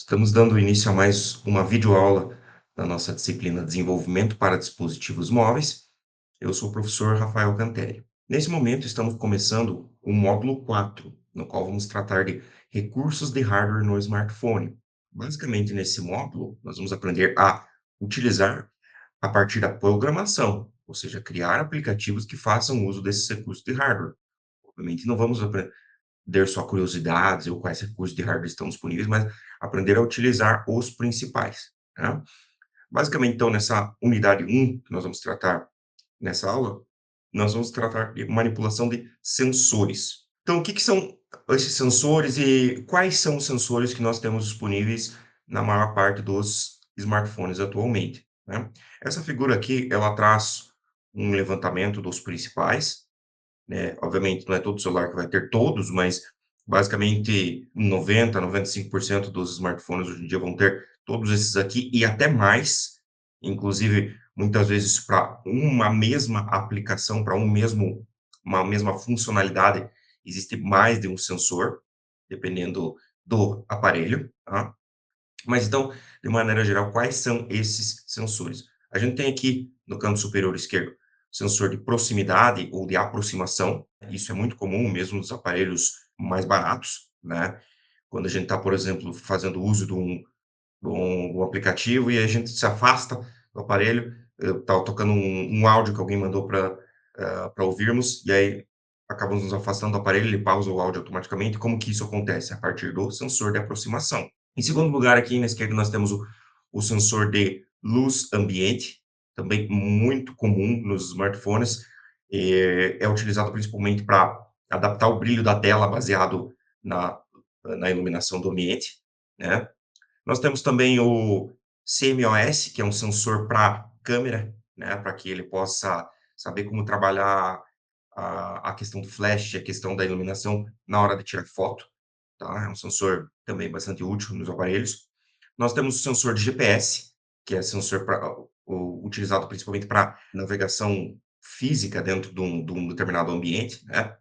Estamos dando início a mais uma videoaula da nossa disciplina Desenvolvimento para Dispositivos Móveis. Eu sou o professor Rafael Cantelli. Nesse momento, estamos começando o módulo 4, no qual vamos tratar de recursos de hardware no smartphone. Basicamente, nesse módulo, nós vamos aprender a utilizar a partir da programação, ou seja, criar aplicativos que façam uso desses recursos de hardware. Obviamente, não vamos aprender só curiosidades ou quais recursos de hardware estão disponíveis, mas aprender a utilizar os principais, né? Basicamente, então, nessa unidade 1 que nós vamos tratar nessa aula, nós vamos tratar de manipulação de sensores. Então, o que que são esses sensores e quais são os sensores que nós temos disponíveis na maior parte dos smartphones atualmente, né? Essa figura aqui, ela traz um levantamento dos principais, né? Obviamente, não é todo celular que vai ter todos, mas basicamente 95% dos smartphones hoje em dia vão ter todos esses aqui e até mais. Inclusive, muitas vezes para uma mesma aplicação, para uma mesma funcionalidade, existe mais de um sensor, dependendo do aparelho, tá? Mas então, de maneira geral, quais são esses sensores? A gente tem aqui no canto superior esquerdo, sensor de proximidade ou de aproximação. Isso é muito comum mesmo nos aparelhos mais baratos, né? Quando a gente está, por exemplo, fazendo uso de um aplicativo e a gente se afasta do aparelho, está tocando um áudio que alguém mandou para ouvirmos, e aí acabamos nos afastando do aparelho, ele pausa o áudio automaticamente. Como que isso acontece? A partir do sensor de aproximação. Em segundo lugar, aqui na esquerda, nós temos o sensor de luz ambiente, também muito comum nos smartphones. É utilizado principalmente para adaptar o brilho da tela baseado na, na iluminação do ambiente, né? Nós temos também o CMOS, que é um sensor para câmera, né, para que ele possa saber como trabalhar a questão do flash, a questão da iluminação na hora de tirar foto, tá? É um sensor também bastante útil nos aparelhos. Nós temos o sensor de GPS, que é sensor utilizado principalmente para navegação física dentro de um determinado ambiente, né?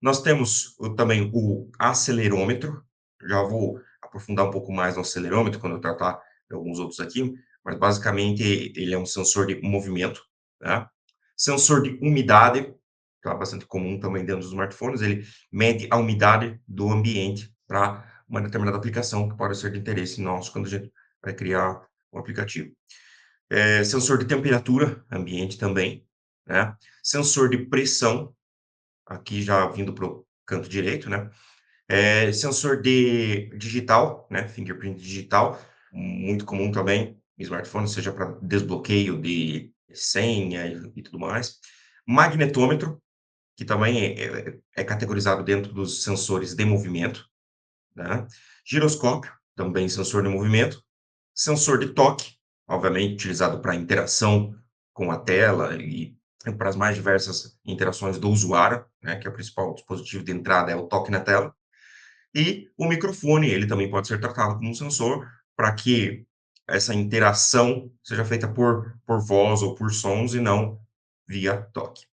Nós temos também o acelerômetro, já vou aprofundar um pouco mais no acelerômetro quando eu tratar de alguns outros aqui, mas basicamente ele é um sensor de movimento, né? Sensor de umidade, que é bastante comum também dentro dos smartphones, ele mede a umidade do ambiente para uma determinada aplicação que pode ser de interesse nosso quando a gente vai criar um aplicativo. Sensor de temperatura ambiente também, né? Sensor de pressão, aqui já vindo para o canto direito, né? Sensor de digital, né? Fingerprint digital, muito comum também em smartphone, seja para desbloqueio de senha e tudo mais. Magnetômetro, que também é categorizado dentro dos sensores de movimento, né? Giroscópio, também sensor de movimento. Sensor de toque, obviamente utilizado para interação com a tela e para as mais diversas interações do usuário, né, que é o principal dispositivo de entrada é o toque na tela. E o microfone, ele também pode ser tratado como um sensor para que essa interação seja feita por voz ou por sons e não via toque,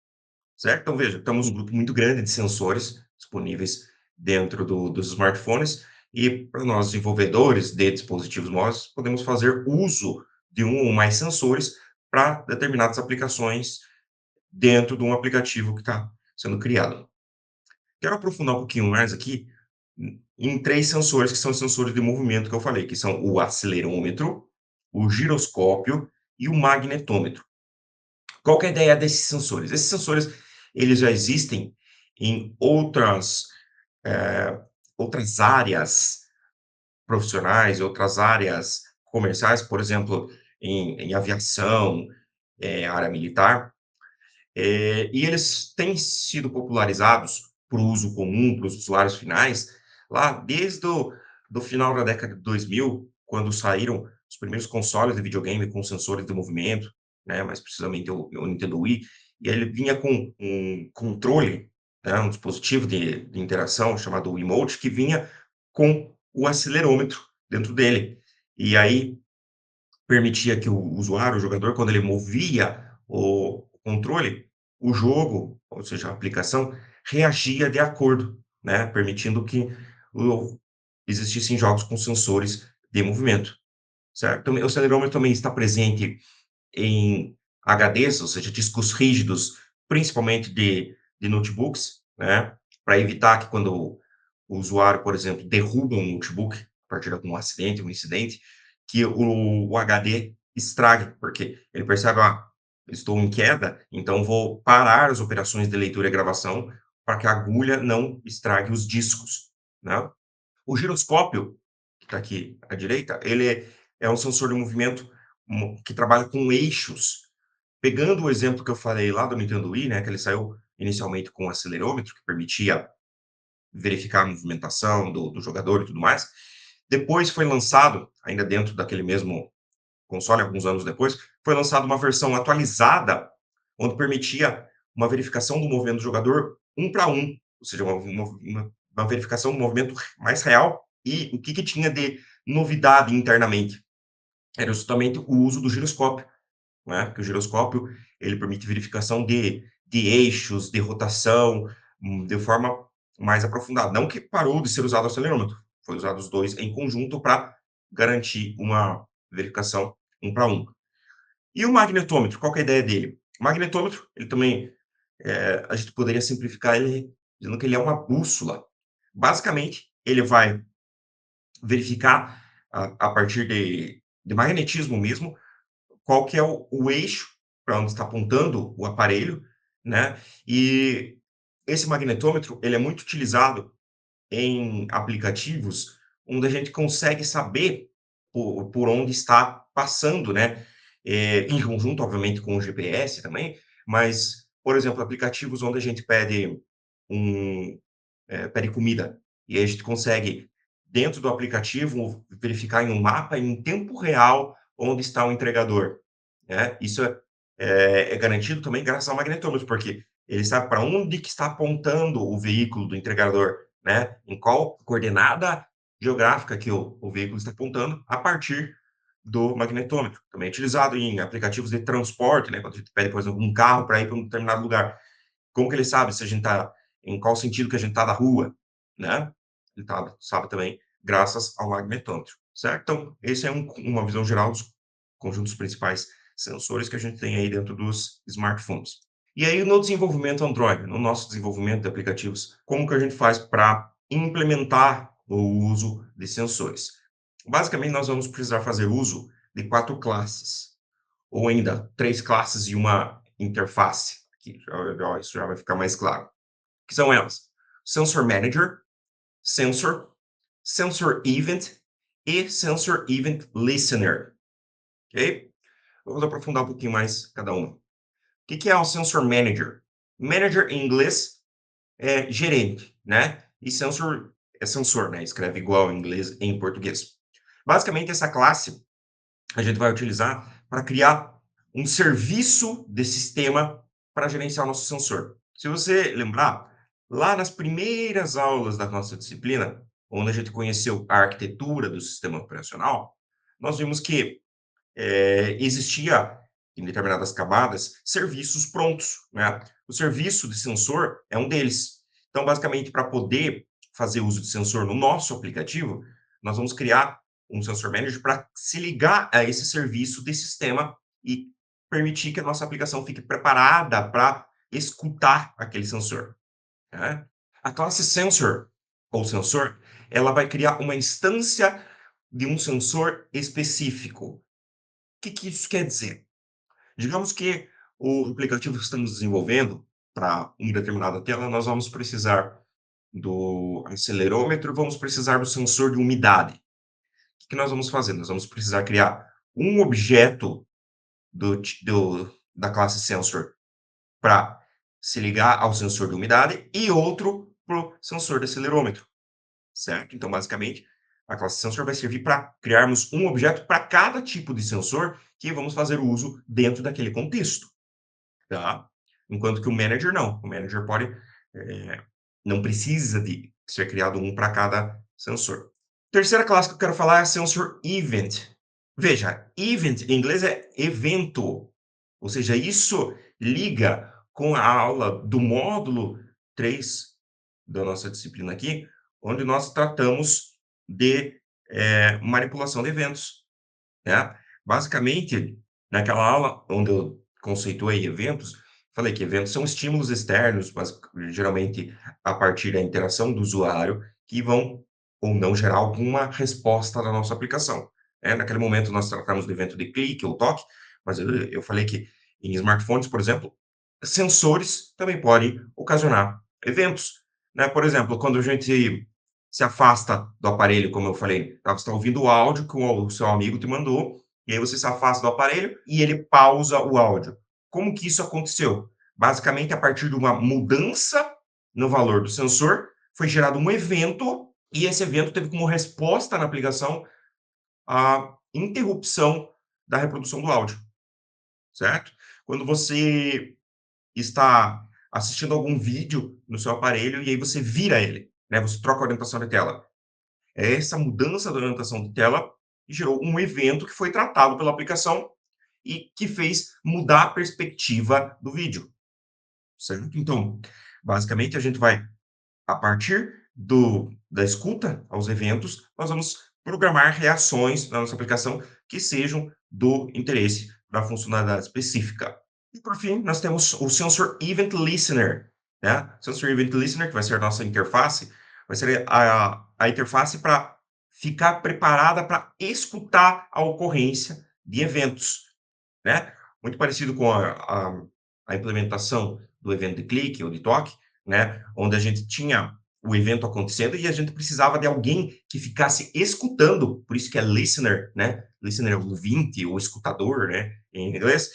certo? Então veja, temos um grupo muito grande de sensores disponíveis dentro dos smartphones e para nós desenvolvedores de dispositivos móveis, podemos fazer uso de um ou mais sensores para determinadas aplicações dentro de um aplicativo que está sendo criado. Quero aprofundar um pouquinho mais aqui em 3 sensores, que são os sensores de movimento que eu falei, que são o acelerômetro, o giroscópio e o magnetômetro. Qual que é a ideia desses sensores? Esses sensores, eles já existem em eh, outras áreas profissionais, outras áreas comerciais, por exemplo, em aviação, área militar, e eles têm sido popularizados para o uso comum, para os usuários finais, lá desde do final da década de 2000, quando saíram os primeiros consoles de videogame com sensores de movimento, né, mais precisamente o Nintendo Wii, e ele vinha com um controle, né, um dispositivo de interação chamado Wiimote, que vinha com o acelerômetro dentro dele. E aí permitia que o usuário, o jogador, quando ele movia o controle, o jogo, ou seja, a aplicação, reagia de acordo, né, permitindo que o existissem jogos com sensores de movimento, certo? Também o acelerômetro também está presente em HDs, ou seja, discos rígidos, principalmente de notebooks, né, para evitar que quando o usuário, por exemplo, derruba um notebook a partir de algum acidente, um incidente, que o HD estrague, porque ele percebe: "Ah, estou em queda, então vou parar as operações de leitura e gravação para que a agulha não estrague os discos", né. O giroscópio, que está aqui à direita, ele é um sensor de movimento que trabalha com eixos. Pegando o exemplo que eu falei lá do Nintendo Wii, né, que ele saiu inicialmente com um acelerômetro que permitia verificar a movimentação do jogador e tudo mais. Depois foi lançado, ainda dentro daquele mesmo console, alguns anos depois, foi lançada uma versão atualizada, onde permitia uma verificação do movimento do jogador um para um, ou seja, uma verificação do movimento mais real e o que tinha de novidade internamente. Era justamente o uso do giroscópio, né, que o giroscópio ele permite verificação de eixos, de rotação, de forma mais aprofundada. Não que parou de ser usado o acelerômetro, foi usado os dois em conjunto para garantir uma verificação um para um. E o magnetômetro, qual que é a ideia dele? O magnetômetro, ele também, a gente poderia simplificar ele dizendo que ele é uma bússola. Basicamente, ele vai verificar a partir de magnetismo mesmo, qual que é o eixo para onde está apontando o aparelho, né? E esse magnetômetro, ele é muito utilizado em aplicativos onde a gente consegue saber por onde está passando, né? Em conjunto, obviamente, com o GPS também, mas, por exemplo, aplicativos onde a gente um, pede comida e aí a gente consegue, dentro do aplicativo, verificar em um mapa em tempo real onde está o entregador, né? Isso é garantido também graças ao magnetômetro, porque ele sabe para onde que está apontando o veículo do entregador, né? Em qual coordenada geográfica que o veículo está apontando a partir do magnetômetro. Também é utilizado em aplicativos de transporte, né? Quando a gente pede, por exemplo, um carro para ir para um determinado lugar. Como que ele sabe se a gente está em qual sentido que a gente está da rua, né? Ele sabe também graças ao magnetômetro, certo? Então, esse é uma visão geral dos conjuntos principais sensores que a gente tem aí dentro dos smartphones. E aí, no desenvolvimento Android, no nosso desenvolvimento de aplicativos, como que a gente faz para implementar o uso de sensores? Basicamente, nós vamos precisar fazer uso de 4 classes, ou ainda 3 classes e uma interface, que isso já vai ficar mais claro. Que são elas: Sensor Manager, Sensor, Sensor Event e Sensor Event Listener, ok? Vamos aprofundar um pouquinho mais cada uma. O que é o Sensor Manager? Manager em inglês é gerente, né? E sensor é sensor, né? Escreve igual em inglês e em português. Basicamente, essa classe a gente vai utilizar para criar um serviço de sistema para gerenciar o nosso sensor. Se você lembrar, lá nas primeiras aulas da nossa disciplina, onde a gente conheceu a arquitetura do sistema operacional, nós vimos que existia, em determinadas camadas, serviços prontos, né? O serviço de sensor é um deles. Então, basicamente, para poder fazer uso de sensor no nosso aplicativo, nós vamos criar um sensor manager para se ligar a esse serviço de sistema e permitir que a nossa aplicação fique preparada para escutar aquele sensor, né? A classe sensor ou sensor, ela vai criar uma instância de um sensor específico. Que isso quer dizer? Digamos que o aplicativo que estamos desenvolvendo para uma determinada tela, nós vamos precisar do acelerômetro, vamos precisar do sensor de umidade. O que nós vamos fazer? Nós vamos precisar criar um objeto da classe sensor para se ligar ao sensor de umidade e outro para o sensor de acelerômetro, certo? Então, basicamente, a classe sensor vai servir para criarmos um objeto para cada tipo de sensor que vamos fazer o uso dentro daquele contexto, tá? Enquanto que o manager não. O manager pode, eh, não precisa de ser criado um para cada sensor. Terceira classe que eu quero falar é a sensor event. Veja, event em inglês é evento, ou seja, isso liga com a aula do módulo 3 da nossa disciplina aqui, onde nós tratamos de manipulação de eventos, né. Basicamente, naquela aula onde eu conceituei eventos, falei que eventos são estímulos externos, mas geralmente a partir da interação do usuário, que vão ou não gerar alguma resposta da nossa aplicação. Naquele momento nós tratamos do evento de clique ou toque, mas eu falei que em smartphones, por exemplo, sensores também podem ocasionar eventos, né. Por exemplo, quando a gente se afasta do aparelho, como eu falei, tá, você está ouvindo o áudio que o seu amigo te mandou, e aí você se afasta do aparelho e ele pausa o áudio. Como que isso aconteceu? Basicamente, a partir de uma mudança no valor do sensor, foi gerado um evento, e esse evento teve como resposta na aplicação a interrupção da reprodução do áudio, certo? Quando você está assistindo algum vídeo no seu aparelho e aí você vira ele, né? Você troca a orientação de tela. É essa mudança da orientação de tela que gerou um evento que foi tratado pela aplicação e que fez mudar a perspectiva do vídeo, certo? Então, basicamente, a gente vai, a partir da escuta aos eventos, nós vamos programar reações na nossa aplicação que sejam do interesse da funcionalidade específica. E por fim, nós temos o Sensor Event Listener, né? Sensor Event Listener, que vai ser a nossa interface, vai ser a interface para ficar preparada para escutar a ocorrência de eventos, né? Muito parecido com a implementação do evento de clique ou de toque, né? Onde a gente tinha o evento acontecendo e a gente precisava de alguém que ficasse escutando, por isso que é listener, né? Listener é o ouvinte ou escutador, né? Em inglês.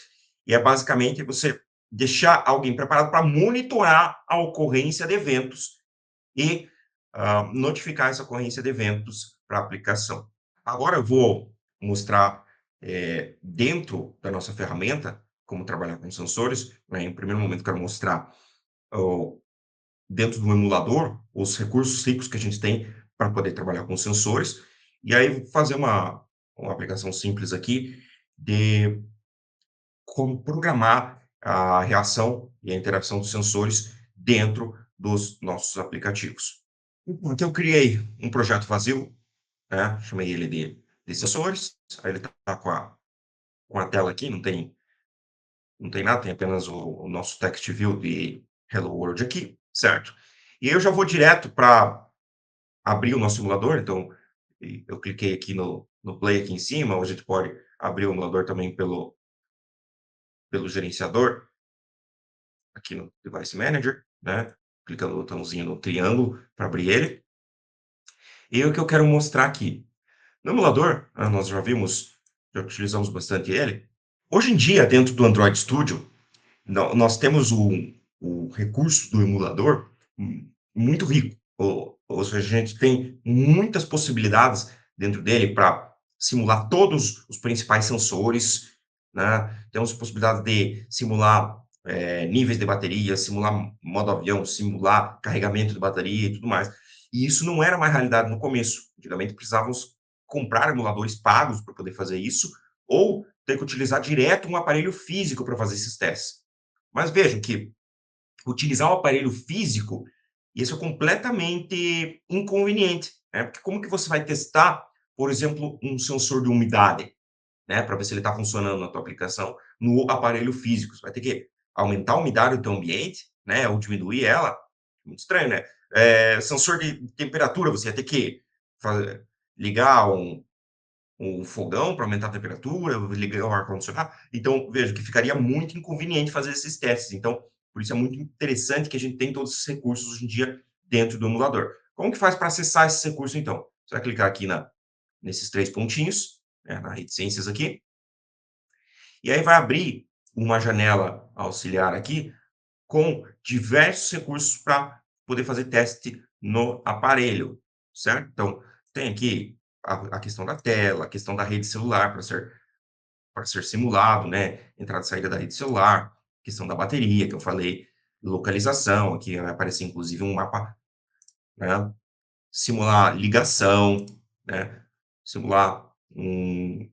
E é basicamente você deixar alguém preparado para monitorar a ocorrência de eventos e notificar essa ocorrência de eventos para a aplicação. Agora eu vou mostrar, dentro da nossa ferramenta, como trabalhar com sensores, né. Em primeiro momento, quero mostrar o dentro do emulador, os recursos ricos que a gente tem para poder trabalhar com sensores, e aí vou fazer uma aplicação simples aqui de como programar a reação e a interação dos sensores dentro dos nossos aplicativos. Então eu criei um projeto vazio, né, chamei ele de sensores, aí ele está com a tela aqui, não tem nada, tem apenas o nosso text view de hello world aqui, certo? E aí eu já vou direto para abrir o nosso emulador, então eu cliquei aqui no play aqui em cima, ou a gente pode abrir o emulador também pelo gerenciador, aqui no Device Manager, né? Clicando no botãozinho no triângulo para abrir ele. E aí o que eu quero mostrar aqui. No emulador, nós já vimos, já utilizamos bastante ele. Hoje em dia, dentro do Android Studio, nós temos o recurso do emulador muito rico. Ou seja, a gente tem muitas possibilidades dentro dele para simular todos os principais sensores, né? Temos possibilidade de simular níveis de bateria, simular modo avião, simular carregamento de bateria e tudo mais. E isso não era uma realidade no começo. Antigamente precisávamos comprar emuladores pagos para poder fazer isso, ou ter que utilizar direto um aparelho físico para fazer esses testes. Mas vejam que utilizar o aparelho físico, isso é completamente inconveniente, né? Porque como que você vai testar, por exemplo, um sensor de umidade, né, para ver se ele está funcionando na tua aplicação no aparelho físico? Você vai ter que aumentar a umidade do teu ambiente, né, ou diminuir ela. Muito estranho, né? Sensor de temperatura, você vai ter que ligar um fogão para aumentar a temperatura, ligar o ar-condicionado. Então, veja que ficaria muito inconveniente fazer esses testes. Então, por isso é muito interessante que a gente tem todos esses recursos hoje em dia dentro do emulador. Como que faz para acessar esses recursos, então? Você vai clicar aqui nesses três pontinhos, né, na reticências aqui, e aí vai abrir uma janela auxiliar aqui com diversos recursos para poder fazer teste no aparelho, certo? Então, tem aqui a questão da tela, a questão da rede celular para ser simulado, né? Entrada e saída da rede celular, questão da bateria, que eu falei, localização, aqui vai aparecer inclusive um mapa, né? Simular ligação, né? Simular um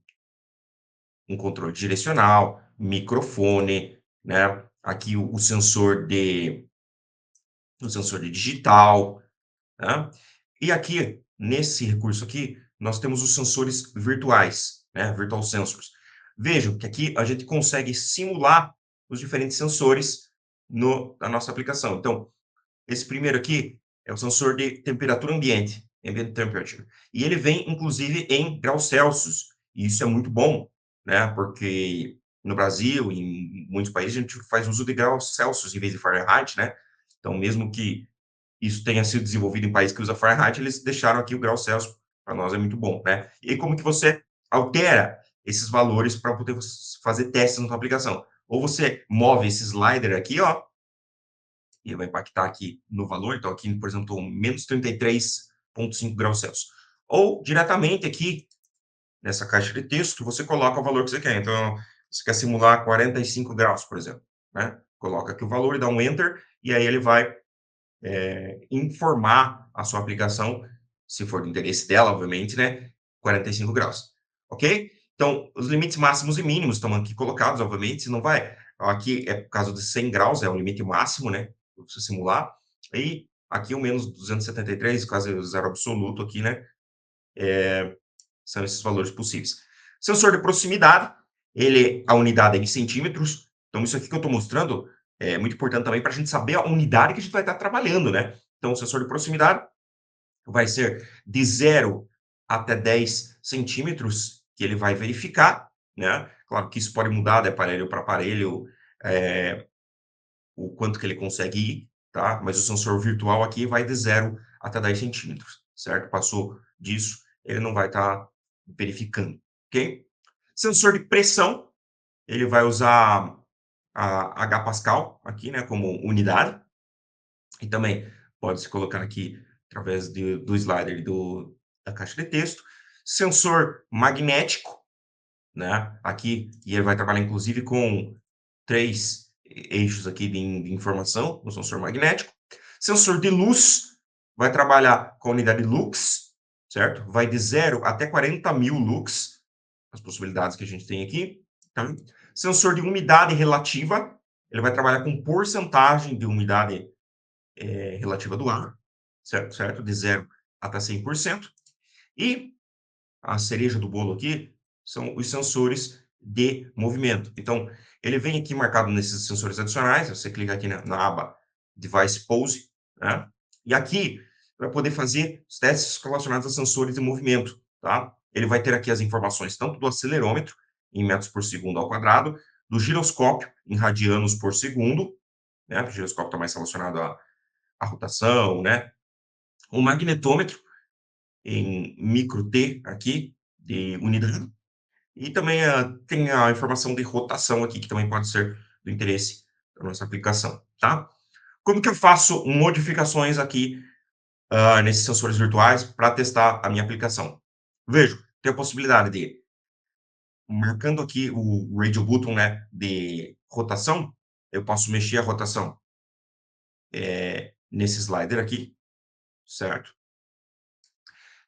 controle direcional, microfone, né? Aqui o sensor de digital, né? E aqui, nesse recurso aqui, nós temos os sensores virtuais, né, virtual sensors. Vejam que aqui a gente consegue simular os diferentes sensores na nossa aplicação. Então, esse primeiro aqui é o sensor de temperatura ambiente, ambient temperature, e ele vem inclusive em graus Celsius, e isso é muito bom, né, porque no Brasil e em muitos países a gente faz uso de graus Celsius em vez de Fahrenheit, né, então mesmo que isso tenha sido desenvolvido em países que usa Fahrenheit, eles deixaram aqui o grau Celsius, para nós é muito bom, né. E aí como que você altera esses valores para poder fazer testes na sua aplicação? Ou você move esse slider aqui, ó, e vai impactar aqui no valor, então aqui, por exemplo, estou menos 33,5 graus Celsius. Ou diretamente aqui nessa caixa de texto, você coloca o valor que você quer. Então, você quer simular 45 graus, por exemplo, né? Coloca aqui o valor e dá um Enter, e aí ele vai informar a sua aplicação, se for do interesse dela, obviamente, né? 45 graus, ok? Então, os limites máximos e mínimos estão aqui colocados, obviamente, se não vai. Aqui é por causa de 100 graus, é o limite máximo, né? Para você simular. E aqui o menos 273, quase zero absoluto aqui, né? São esses valores possíveis. Sensor de proximidade, a unidade é em centímetros. Então, isso aqui que eu estou mostrando é muito importante também para a gente saber a unidade que a gente vai estar trabalhando, né? Então, o sensor de proximidade vai ser de 0 até 10 centímetros, que ele vai verificar, né? Claro que isso pode mudar de aparelho para aparelho, o quanto que ele consegue ir, tá? Mas o sensor virtual aqui vai de 0 até 10 centímetros, certo? Passou disso, ele não vai estar verificando, ok? Sensor de pressão, ele vai usar a H Pascal aqui, né, como unidade. E também pode-se colocar aqui através do slider da caixa de texto. Sensor magnético, né, aqui, e ele vai trabalhar inclusive com 3 eixos aqui de informação, no sensor magnético. Sensor de luz, vai trabalhar com a unidade lux, certo? Vai de 0 até 40.000 lux, as possibilidades que a gente tem aqui, tá? Sensor de umidade relativa, ele vai trabalhar com porcentagem de umidade relativa do ar, certo? Certo? De 0 até 100%. E a cereja do bolo aqui são os sensores de movimento. Então, ele vem aqui marcado nesses sensores adicionais, você clica aqui na aba Device Pose, né? E aqui vai poder fazer os testes relacionados a sensores de movimento, tá? Ele vai ter aqui as informações tanto do acelerômetro, em metros por segundo ao quadrado, do giroscópio, em radianos por segundo, né? O giroscópio está mais relacionado à rotação, né? O magnetômetro, em micro T aqui, de unidade, e também tem a informação de rotação aqui, que também pode ser do interesse da nossa aplicação, tá? Como que eu faço modificações aqui nesses sensores virtuais para testar a minha aplicação? Vejo, tem a possibilidade de, marcando aqui o radio button, né, de rotação, eu posso mexer a rotação nesse slider aqui, certo?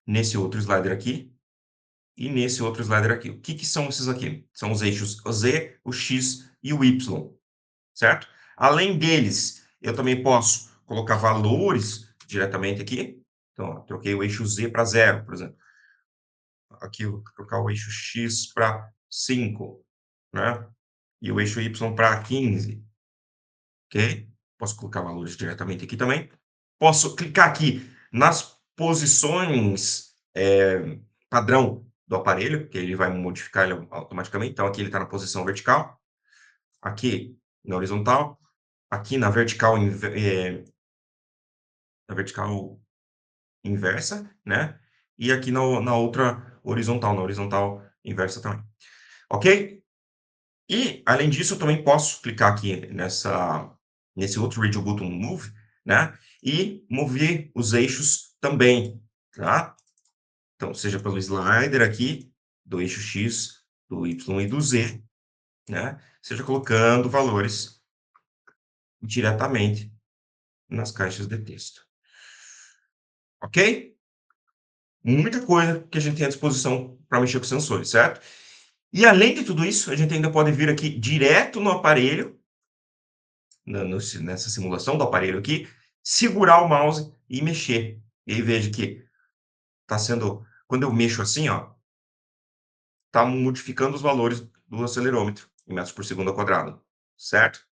Nesse outro slider aqui, e nesse outro slider aqui. O que que são esses aqui? São os eixos o Z, o X e o Y, certo? Além deles, eu também posso colocar valores diretamente aqui. Então, ó, troquei o eixo Z para 0, por exemplo. Aqui eu vou trocar o eixo X para 5, né? E o eixo Y para 15, ok? Posso colocar valores diretamente aqui também. Posso clicar aqui nas posições padrão do aparelho, que ele vai modificar ele automaticamente. Então, aqui ele está na posição vertical, aqui na horizontal, aqui na vertical inversa, né? E aqui na outra horizontal, na horizontal inversa também. Ok? E, além disso, eu também posso clicar aqui nesse outro Radio Button Move, né? E mover os eixos também, tá? Então, seja pelo slider aqui, do eixo X, do Y e do Z, né? Seja colocando valores diretamente nas caixas de texto. Ok? Muita coisa que a gente tem à disposição para mexer com sensores, certo? E além de tudo isso, a gente ainda pode vir aqui direto no aparelho, nessa simulação do aparelho aqui, segurar o mouse e mexer. E aí veja que está sendo Quando eu mexo assim, ó, tá modificando os valores do acelerômetro em metros por segundo ao quadrado, certo?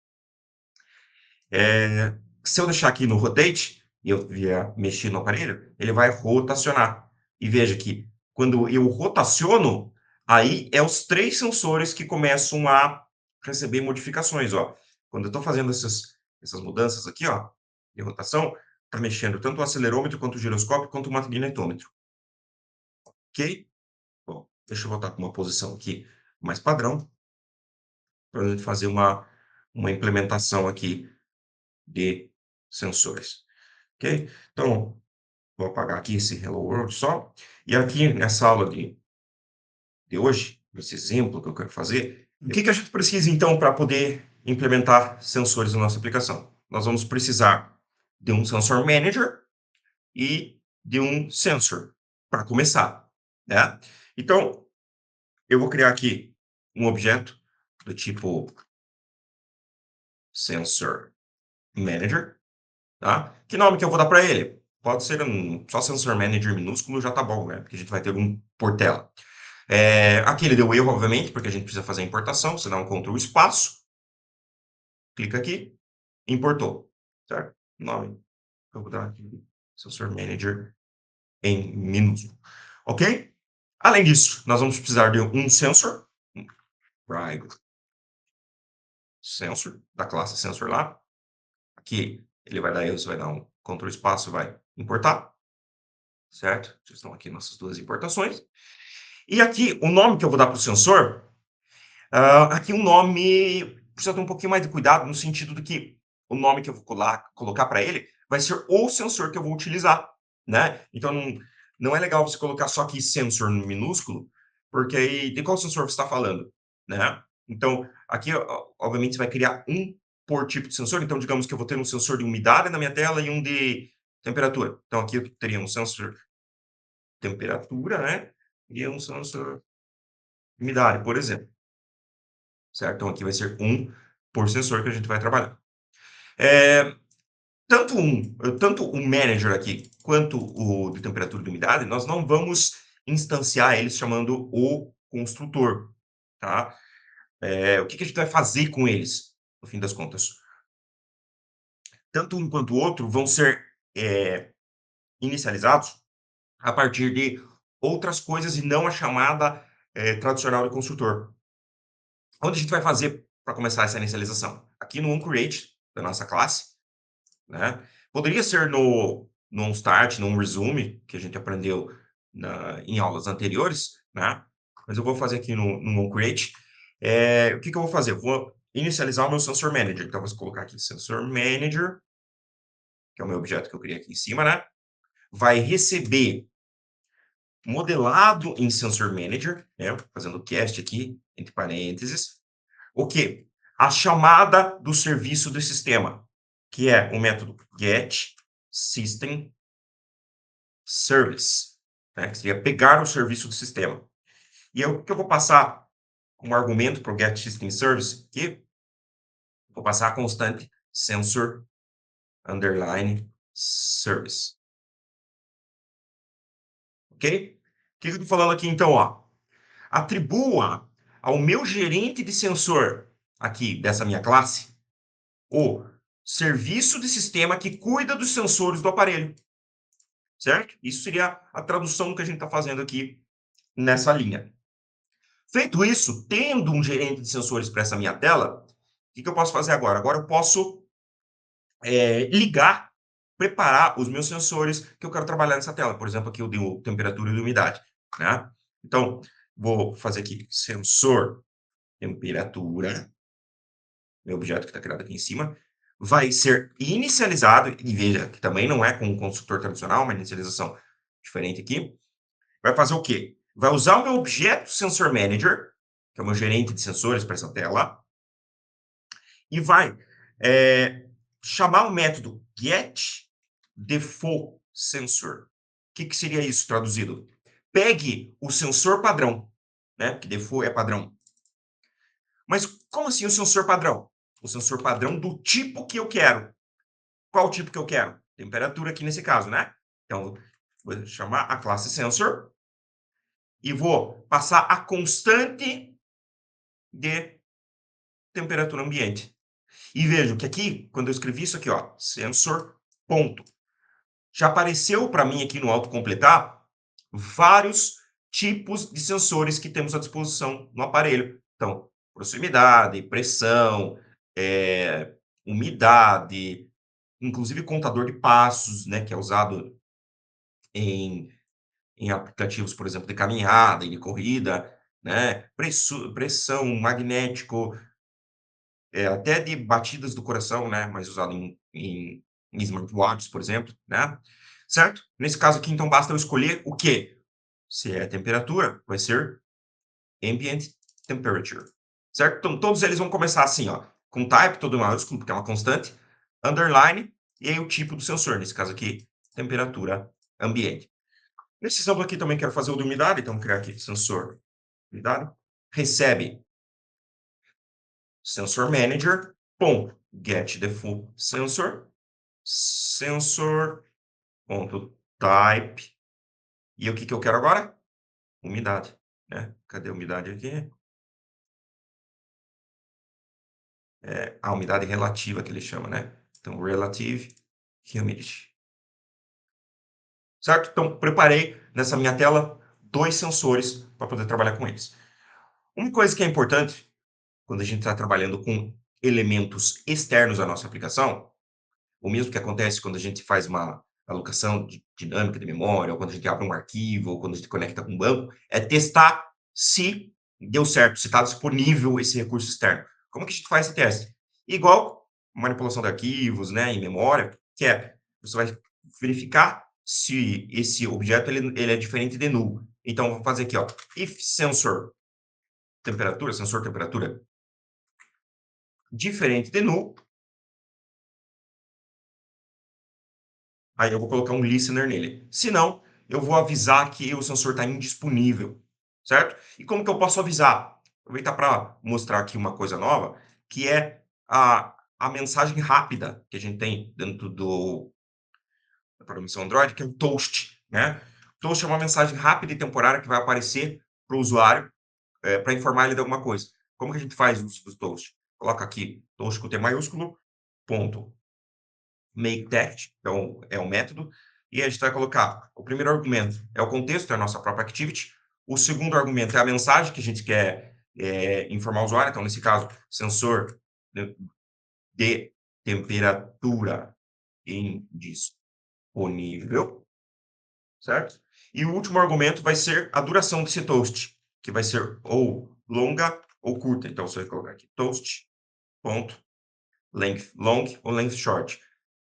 Se eu deixar aqui no rotate e eu vier mexer no aparelho, ele vai rotacionar. E veja que quando eu rotaciono, aí é os 3 sensores que começam a receber modificações, ó. Quando eu estou fazendo essas mudanças aqui, ó, de rotação, está mexendo tanto o acelerômetro, quanto o giroscópio, quanto o magnetômetro, ok? Bom, deixa eu voltar com uma posição aqui mais padrão, para a gente fazer uma implementação aqui de sensores, ok? Então, vou apagar aqui esse Hello World só. E aqui nessa aula de hoje, esse exemplo que eu quero fazer, o que a gente precisa então para poder implementar sensores na nossa aplicação? Nós vamos precisar de um Sensor Manager e de um sensor, para começar, né? Então, eu vou criar aqui um objeto do tipo Sensor Manager, tá? Que nome que eu vou dar para ele? Pode ser só Sensor Manager minúsculo, já tá bom, né? Porque a gente vai ter um por tela. Aqui ele deu erro, obviamente, porque a gente precisa fazer a importação. Você dá um Ctrl espaço, clica aqui, importou, certo? Nome, eu vou dar aqui, Sensor Manager em minúsculo, ok? Além disso, nós vamos precisar de um sensor, private sensor, da classe sensor lá. Aqui ele vai dar erro, você vai dar um Ctrl espaço, vai importar, certo? Já estão aqui nossas duas importações. E aqui, o nome que eu vou dar para o sensor, aqui um nome precisa ter um pouquinho mais de cuidado, no sentido de que o nome que eu vou colocar para ele vai ser o sensor que eu vou utilizar, né? Então, não é legal você colocar só aqui sensor no minúsculo, porque aí de qual sensor você está falando, né? Então, aqui, obviamente, você vai criar um por tipo de sensor. Então, digamos que eu vou ter um sensor de umidade na minha tela e um de temperatura. Então, aqui eu teria um sensor temperatura, né? E um sensor umidade, por exemplo, certo? Então, aqui vai ser um por sensor que a gente vai trabalhar. É, tanto o manager aqui, quanto o de temperatura e de umidade, nós não vamos instanciar eles chamando o construtor, tá? O que a gente vai fazer com eles, no fim das contas? Tanto um quanto o outro vão ser inicializados a partir de outras coisas e não a chamada tradicional de construtor. Onde a gente vai fazer para começar essa inicialização? Aqui no onCreate, da nossa classe, né? Poderia ser no onStart, no onResume, que a gente aprendeu em aulas anteriores, né? Mas eu vou fazer aqui no onCreate. O que eu vou fazer? Eu vou inicializar o meu Sensor Manager. Então, vou colocar aqui Sensor Manager, que é o meu objeto que eu criei aqui em cima, né? Vai receber modelado em Sensor Manager, né? Fazendo cast aqui, entre parênteses. O quê? A chamada do serviço do sistema, que é o método getSystemService, né? Que seria pegar o serviço do sistema. E o que eu vou passar como argumento para o getSystemService aqui? Vou passar a constante sensor underline service. Ok? O que eu estou falando aqui então? Ó? Atribua ao meu gerente de sensor aqui dessa minha classe o serviço de sistema que cuida dos sensores do aparelho, certo? Isso seria a tradução que a gente está fazendo aqui nessa linha. Feito isso, tendo um gerente de sensores para essa minha tela, o que eu posso fazer agora? Agora eu posso ligar, preparar os meus sensores que eu quero trabalhar nessa tela. Por exemplo, aqui eu dei temperatura e umidade, né? Então, vou fazer aqui sensor temperatura, meu objeto que está criado aqui em cima, vai ser inicializado, e veja que também não é com um construtor tradicional, uma inicialização diferente aqui. Vai fazer o quê? Vai usar o meu objeto Sensor Manager, que é o meu gerente de sensores para essa tela, e vai chamar o método getDefaultSensor. O que seria isso traduzido? Pegue o sensor padrão, né? Porque default é padrão. Mas como assim o sensor padrão? O sensor padrão do tipo que eu quero. Qual o tipo que eu quero? Temperatura aqui nesse caso, né? Então, vou chamar a classe sensor e vou passar a constante de temperatura ambiente. E vejo que aqui, quando eu escrevi isso aqui, ó, sensor ponto, já apareceu para mim aqui no autocompletar vários tipos de sensores que temos à disposição no aparelho. Então, proximidade, pressão, umidade, inclusive contador de passos, né, que é usado em, em aplicativos, por exemplo, de caminhada e de corrida, né, pressão, magnético, até de batidas do coração, né, mais usado em smartwatches, por exemplo, né, certo? Nesse caso aqui, então, basta eu escolher o quê? Se é temperatura, vai ser ambient temperature, certo? Então, todos eles vão começar assim, ó, com type, todo maiúsculo, porque é uma constante, underline, e aí o tipo do sensor, nesse caso aqui, temperatura ambiente. Nesse exemplo aqui também quero fazer o de umidade, então vou criar aqui sensor umidade, recebe sensor manager, ponto, get the full sensor, sensor, ponto, type, e o que que eu quero agora? Umidade, né? Cadê a umidade aqui? A umidade relativa que ele chama, né? Então, relative humidity. Certo? Então, preparei nessa minha tela 2 sensores para poder trabalhar com eles. Uma coisa que é importante quando a gente está trabalhando com elementos externos à nossa aplicação, o mesmo que acontece quando a gente faz uma alocação dinâmica de memória, ou quando a gente abre um arquivo, ou quando a gente conecta com um banco, é testar se deu certo, se está disponível esse recurso externo. Como que a gente faz esse teste? Igual manipulação de arquivos, né, em memória, que é, você vai verificar se esse objeto ele é diferente de null. Então, vou fazer aqui, ó, if sensor temperatura, sensor temperatura diferente de null, aí eu vou colocar um listener nele. Se não, eu vou avisar que o sensor está indisponível, certo? E como que eu posso avisar? Aproveitar para mostrar aqui uma coisa nova, que é a mensagem rápida que a gente tem dentro da programação Android, que é o toast, né? O toast é uma mensagem rápida e temporária que vai aparecer para o usuário para informar ele de alguma coisa. Como que a gente faz o uso do toast? Coloca aqui, toast com T maiúsculo, ponto, make text, então é um método, e a gente vai colocar o primeiro argumento é o contexto, é a nossa própria activity, o segundo argumento é a mensagem que a gente quer informar o usuário, então nesse caso, sensor de temperatura indisponível, certo? E o último argumento vai ser a duração desse toast, que vai ser ou longa ou curta, então você vai colocar aqui toast, ponto, length long ou length short.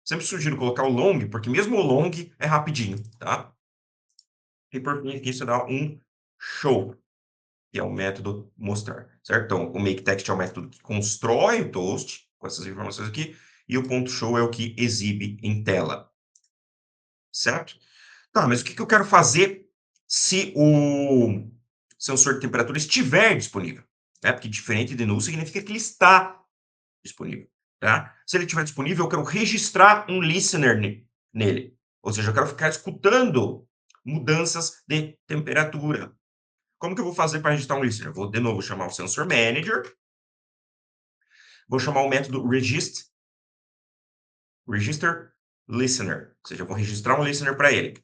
Sempre sugiro colocar o long, porque mesmo o long é rapidinho, tá? E por fim, aqui você dá um show, que é o método mostrar, certo? Então, o make text é o método que constrói o toast, com essas informações aqui, e o ponto show é o que exibe em tela, certo? Tá, mas o que que eu quero fazer se o sensor de temperatura estiver disponível, né? Porque diferente de null significa que ele está disponível, tá? Se ele estiver disponível, eu quero registrar um listener nele. Ou seja, eu quero ficar escutando mudanças de temperatura. Como que eu vou fazer para registrar um listener? Eu vou, de novo, chamar o sensor manager, vou chamar o método register listener, ou seja, eu vou registrar um listener para ele.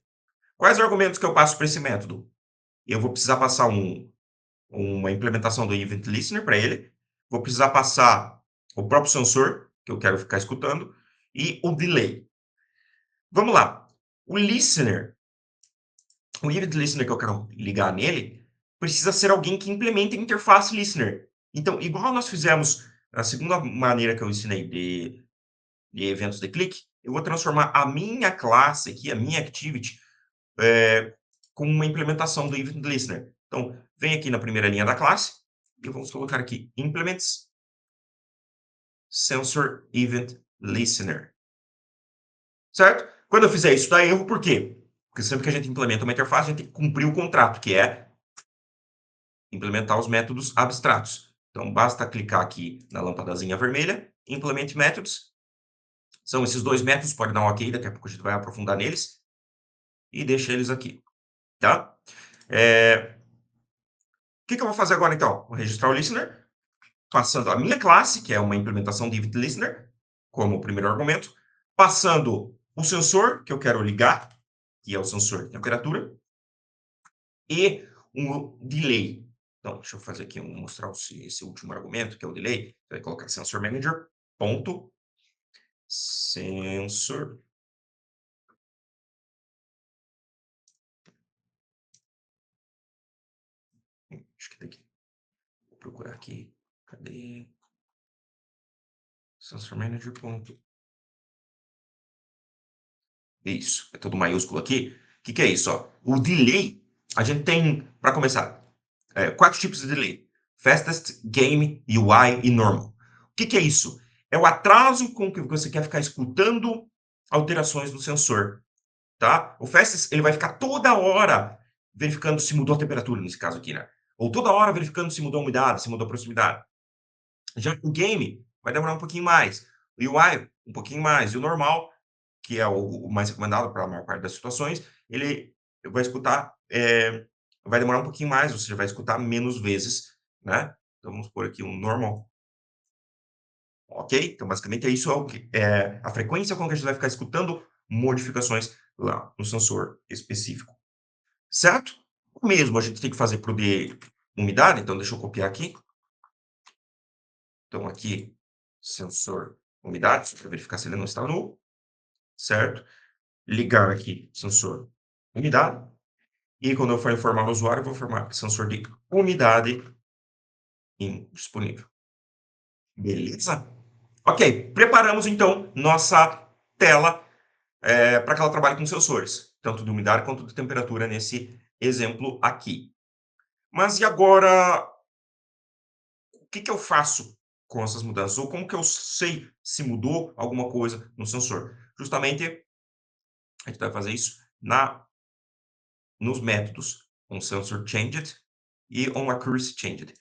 Quais argumentos que eu passo para esse método? Eu vou precisar passar uma implementação do event listener para ele, vou precisar passar o próprio sensor, que eu quero ficar escutando, e o delay. Vamos lá. O listener, o event listener que eu quero ligar nele, precisa ser alguém que implemente a interface listener. Então, igual nós fizemos a segunda maneira que eu ensinei de eventos de clique, eu vou transformar a minha classe aqui, a minha activity, com uma implementação do event listener. Então, vem aqui na primeira linha da classe e vamos colocar aqui implements sensor event listener. Certo? Quando eu fizer isso, dá erro, por quê? Porque sempre que a gente implementa uma interface, a gente tem que cumprir o contrato, que é implementar os métodos abstratos. Então, basta clicar aqui na lampadazinha vermelha, Implement Methods. São esses dois métodos, pode dar um ok, daqui a pouco a gente vai aprofundar neles. E deixa eles aqui, tá? que eu vou fazer agora, então? Vou registrar o listener, passando a minha classe, que é uma implementação de event listener, como primeiro argumento, passando o sensor que eu quero ligar, que é o sensor de temperatura, e um delay. Então, deixa eu fazer aqui, mostrar esse último argumento, que é o delay. Você vai colocar sensor manager, ponto, sensor. Acho que tem que vou procurar aqui. Cadê? Sensor manager, ponto. Isso, é tudo maiúsculo aqui. O que é isso? Ó? O delay, a gente tem, para começar, 4 tipos de delay: fastest, game, UI e normal. O que é isso? É o atraso com que você quer ficar escutando alterações no sensor. Tá? O fastest ele vai ficar toda hora verificando se mudou a temperatura, nesse caso aqui, né? Ou toda hora verificando se mudou a umidade, se mudou a proximidade. Já o game vai demorar um pouquinho mais. O UI, um pouquinho mais. E o normal, que é o mais recomendado para a maior parte das situações, ele vai escutar, vai demorar um pouquinho mais, ou seja, vai escutar menos vezes, né? Então vamos pôr aqui um normal, ok? Então basicamente é isso, é a frequência com que a gente vai ficar escutando modificações lá no sensor específico, certo? O mesmo a gente tem que fazer para o de umidade, então deixa eu copiar aqui. Então aqui, sensor umidade, para verificar se ele não está nulo, certo? Ligar aqui sensor umidade. E quando eu for informar o usuário, eu vou informar sensor de umidade indisponível. Beleza? Ok, preparamos então nossa tela para que ela trabalhe com sensores, tanto de umidade quanto de temperatura nesse exemplo aqui. Mas e agora, o que eu faço com essas mudanças? Ou como que eu sei se mudou alguma coisa no sensor? Justamente, a gente vai fazer isso nos métodos onSensorChanged e onAccuracyChanged.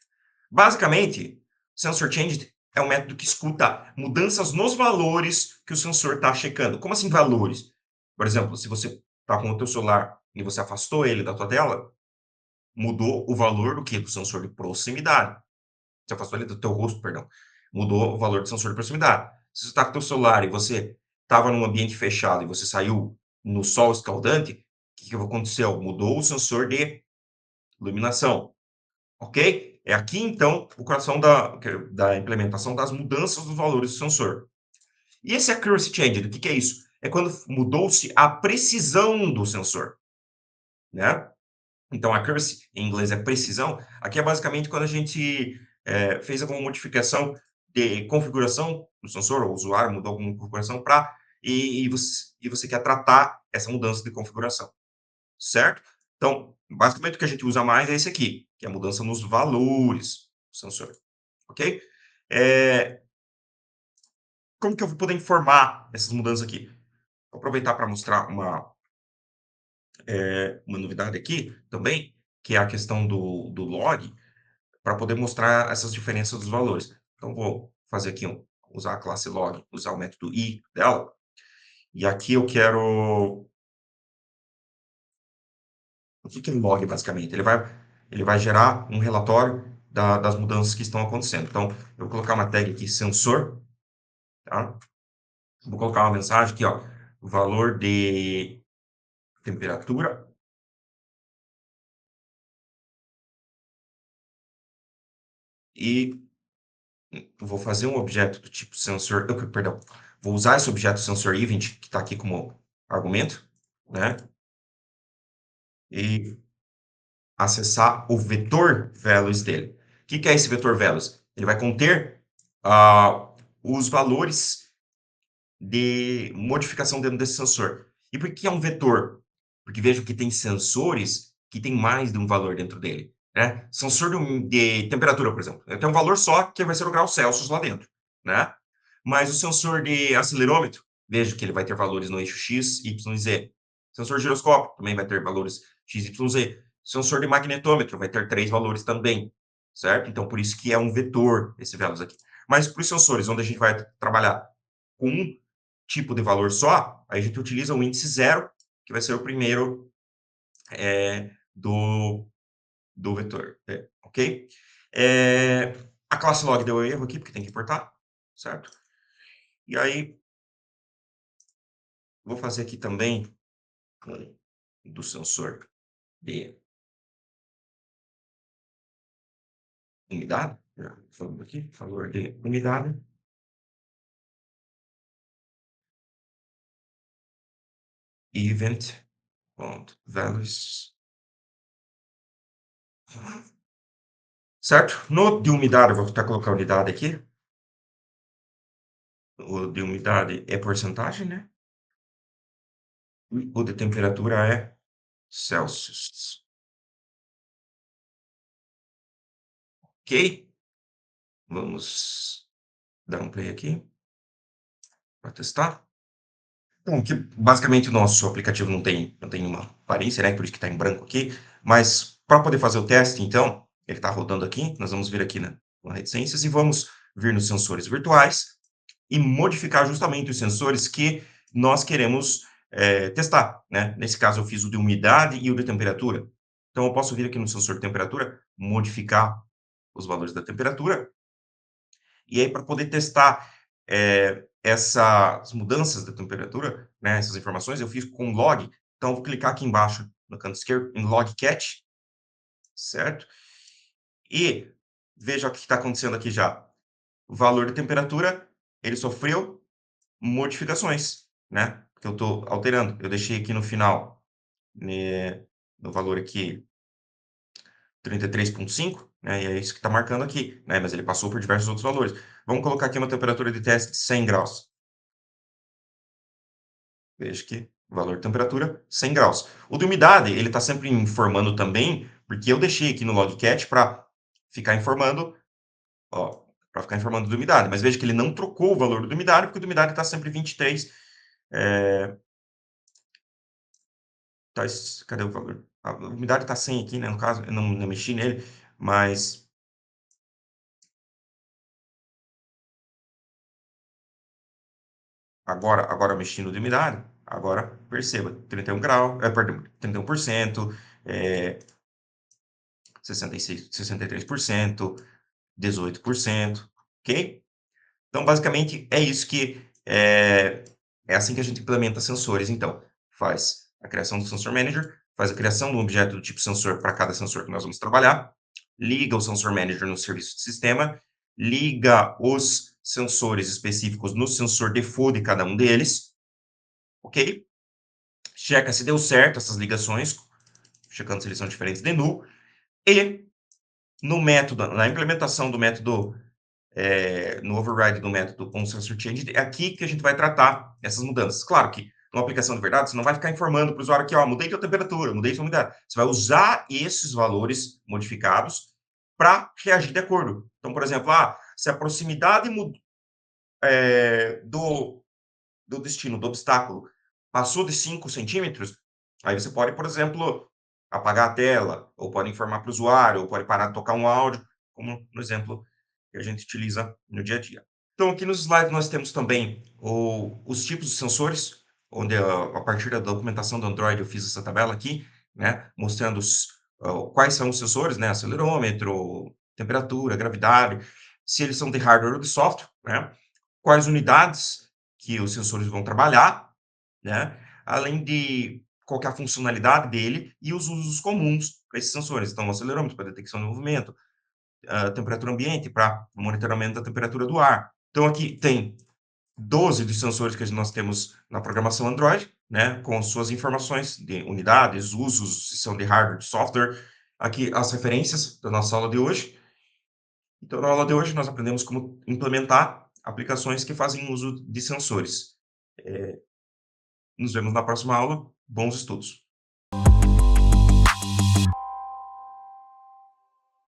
Basicamente, SensorChanged é um método que escuta mudanças nos valores que o sensor está checando. Como assim valores? Por exemplo, se você está com o teu celular e você afastou ele da tua tela, mudou o valor do que? Do sensor de proximidade. Você afastou ele do teu rosto, perdão. Mudou o valor do sensor de proximidade. Se você está com o teu celular e você estava num ambiente fechado e você saiu no sol escaldante, o que aconteceu? Mudou o sensor de iluminação, ok? É aqui, então, o coração da implementação das mudanças dos valores do sensor. E esse accuracy changed, o que é isso? É quando mudou-se a precisão do sensor, né? Então, accuracy, em inglês, é precisão. Aqui é basicamente quando a gente fez alguma modificação de configuração do sensor, ou o usuário mudou alguma configuração e você quer tratar essa mudança de configuração, certo? Então, basicamente o que a gente usa mais é esse aqui, que é a mudança nos valores do sensor, ok? É, como que eu vou poder informar essas mudanças aqui? Vou aproveitar para mostrar uma novidade aqui também, que é a questão do log, para poder mostrar essas diferenças dos valores. Então, vou fazer aqui usar a classe log, usar o método i dela, e aqui eu quero. O que é um log, basicamente? Ele vai gerar um relatório das mudanças que estão acontecendo. Então, eu vou colocar uma tag aqui, sensor, tá? Vou colocar uma mensagem aqui, ó, valor de temperatura. E vou fazer um objeto do tipo sensor, perdão, vou usar esse objeto sensor event, que está aqui como argumento, né? E acessar o vetor values dele. O que é esse vetor values? Ele vai conter os valores de modificação dentro desse sensor. E por que é um vetor? Porque vejo que tem sensores que tem mais de um valor dentro dele, né? Sensor de temperatura, por exemplo, tem um valor só que vai ser o grau Celsius lá dentro, né? Mas o sensor de acelerômetro, vejo que ele vai ter valores no eixo X, Y e Z. Sensor de giroscópio também vai ter valores X, Y, Z. Sensor de magnetômetro vai ter 3 valores também, certo? Então, por isso que é um vetor esse values aqui. Mas para os sensores, onde a gente vai trabalhar com um tipo de valor só, aí a gente utiliza o índice zero, que vai ser o primeiro do, do vetor, ok? Eh, a classe log deu erro aqui, porque tem que importar, certo? E aí, vou fazer aqui também do sensor de umidade, já falando aqui, valor de umidade, event.values, certo? No de umidade, eu vou tentar colocar a unidade aqui. O de umidade é porcentagem, né? E o de temperatura é Celsius. Ok? Vamos dar um play aqui para testar. Bom, que basicamente o nosso aplicativo não tem uma aparência, né? Por isso que está em branco aqui. Mas para poder fazer o teste, então, ele está rodando aqui. Nós vamos vir aqui na reticências e vamos vir nos sensores virtuais e modificar justamente os sensores que nós queremos testar, né? Nesse caso, eu fiz o de umidade e o de temperatura. Então, eu posso vir aqui no sensor de temperatura, modificar os valores da temperatura, e aí para poder testar essas mudanças da temperatura, né, essas informações, eu fiz com log. Então, eu vou clicar aqui embaixo, no canto esquerdo, em log cat, certo? E veja o que está acontecendo aqui já. O valor de temperatura, ele sofreu modificações, né? Que eu estou alterando. Eu deixei aqui no final, né, no valor aqui 33,5, né? E é isso que está marcando aqui, né? Mas ele passou por diversos outros valores. Vamos colocar aqui uma temperatura de teste de 100 graus. Veja que valor de temperatura 100 graus. O de umidade, ele está sempre informando também, porque eu deixei aqui no logcat para ficar informando, ó, para ficar informando da umidade. Mas veja que ele não trocou o valor da umidade, porque a umidade está sempre 23. Tá, cadê o valor? A umidade está 100 aqui, né? No caso, eu não mexi nele, mas agora eu mexi no de umidade. Agora perceba, 31 graus, perdão, 31%, 66, 63%, 18%, ok? Então, basicamente, é isso que é assim que a gente implementa sensores. Então, faz a criação do Sensor Manager, faz a criação de um objeto do tipo sensor para cada sensor que nós vamos trabalhar, liga o Sensor Manager no serviço de sistema, liga os sensores específicos no sensor default de cada um deles, ok? Checa se deu certo essas ligações, checando se eles são diferentes de null, e no método, na implementação do método no override do método onSensorChange, é aqui que a gente vai tratar essas mudanças. Claro que numa aplicação de verdade, você não vai ficar informando para o usuário aqui, ó, mudei tua temperatura, mudei tua umidade. Você vai usar esses valores modificados para reagir de acordo. Então, por exemplo, se a proximidade do destino, do obstáculo, passou de 5 centímetros, aí você pode, por exemplo, apagar a tela, ou pode informar para o usuário, ou pode parar de tocar um áudio, como no exemplo que a gente utiliza no dia a dia. Então, aqui nos slides nós temos também os tipos de sensores, onde a partir da documentação do Android eu fiz essa tabela aqui, né, mostrando quais são os sensores, né, acelerômetro, temperatura, gravidade, se eles são de hardware ou de software, né, quais unidades que os sensores vão trabalhar, né, além de qual que é a funcionalidade dele e os usos comuns para esses sensores. Então, o acelerômetro para detecção de movimento, a temperatura ambiente para monitoramento da temperatura do ar. Então, aqui tem 12 dos sensores que nós temos na programação Android, né, com suas informações de unidades, usos, se são de hardware, de software. Aqui as referências da nossa aula de hoje. Então, na aula de hoje, nós aprendemos como implementar aplicações que fazem uso de sensores. Nos vemos na próxima aula. Bons estudos!